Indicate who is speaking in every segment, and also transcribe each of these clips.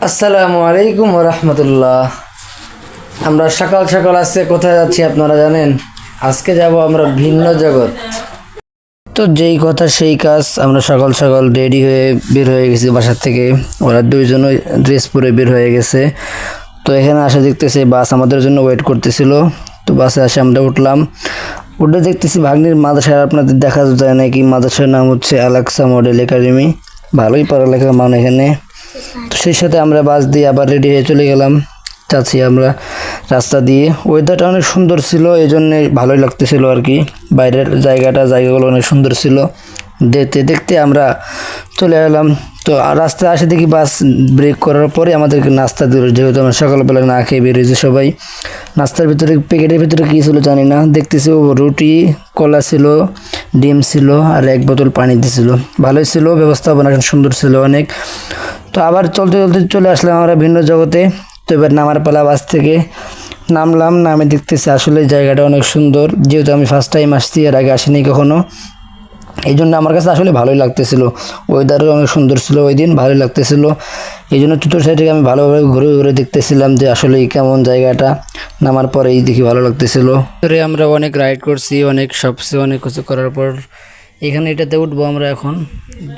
Speaker 1: আসসালামু আলাইকুম রহমতুল্লাহ। আমরা সকাল সকাল আজকে কোথায় যাচ্ছি আপনারা জানেন? আজকে যাব আমরা ভিন্ন জগৎ। তো যেই কথা সেই কাজ, আমরা সকাল সকাল রেডি হয়ে বের হয়ে গেছি বাসার থেকে। ওরা দুইজনই ড্রেস পরে বের হয়ে গেছে। তো এখানে আসে দেখতেছি বাস আমাদের জন্য ওয়েট করতেছিল। তো বাসে আসে আমরা উঠলাম। উঠে দেখতেছি ভাগ্নির মাদ্রাসা, আপনাদের দেখা যায় নাকি, মাদ্রাসার নাম হচ্ছে আলাক্সা মডেল একাডেমি। ভালোই পড়ালেখার মান এখানে। তো সেই সাথে আমরা বাস দিয়ে আবার রেডি হয়ে চলে গেলাম। যাচ্ছি আমরা রাস্তা দিয়ে। ওয়েদারটা অনেক সুন্দর ছিল, এই জন্যে ভালোই লাগতেছিল আর কি। বাইরের জায়গাগুলো অনেক সুন্দর ছিল। দেখতে দেখতে আমরা চলে এলাম। তো রাস্তায় আসে দেখি বাস ব্রেক করার পরে আমাদেরকে নাস্তা দিল, যেহেতু আমরা সকালবেলা না খেয়ে বেরিয়েছি সবাই। নাস্তার ভিতরে, প্যাকেটের ভিতরে কী ছিল জানি না, দেখতেছি রুটি, কলা ছিল, ডিম ছিল আর এক বোতল পানি দিছিল। ভালোই ছিল, ব্যবস্থাপনা সুন্দর ছিল অনেক। তো আবার চলতে চলতে চলে আসলাম আমরা ভিন্ন জগতে। তো এবার নামার পালা, বাস থেকে নামলাম। নামে দেখতেছি আসলে জায়গাটা অনেক সুন্দর, যেহেতু আমি ফার্স্ট টাইম আসছি, এর আগে আসিনি কখনো। এই জন্য আমার কাছে আসলে ভালোই লাগতেছিল। ওয়েদারও অনেক সুন্দর ছিল ওই দিন, ভালোই লাগতেছিল। এই জন্য চতুর সাইড থেকে আমি ভালোভাবে ঘুরে ঘুরে দেখতেছিলাম যে আসলে কেমন জায়গাটা। নামার পরেই দেখি ভালো লাগতেছিল। ধরে আমরা অনেক রাইড করছি, অনেক সবসে অনেক কিছু করার পর এখানে এটাতে উঠবো আমরা এখন,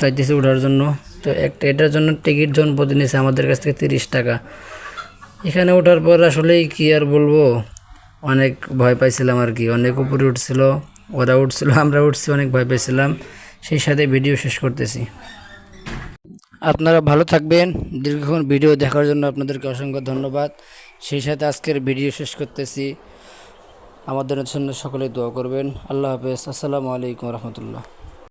Speaker 1: যাইতেছি ওঠার জন্য। তো এটার জন্য টিকিট জন প্রতি নিয়েছে আমাদের কাছ থেকে 30 টাকা। এখানে ওঠার পর আসলেই কি আর বলবো, অনেক ভয় পাইছিলাম আর কি। অনেক উপরে উঠছিল, ওরা উঠছিল, আমরা উঠছি, অনেক ভয় পেয়েছিলাম। সেই সাথে ভিডিও শেষ করতেছি। আপনারা ভালো থাকবেন। দীর্ঘক্ষণ ভিডিও দেখার জন্য আপনাদেরকে অসংখ্য ধন্যবাদ। সেই সাথে আজকের ভিডিও শেষ করতেছি। আমাদের জন্য সকলে দোয়া করবেন। আল্লাহ হাফেজ। আসসালামু আলাইকুম রহমতুল্লাহ।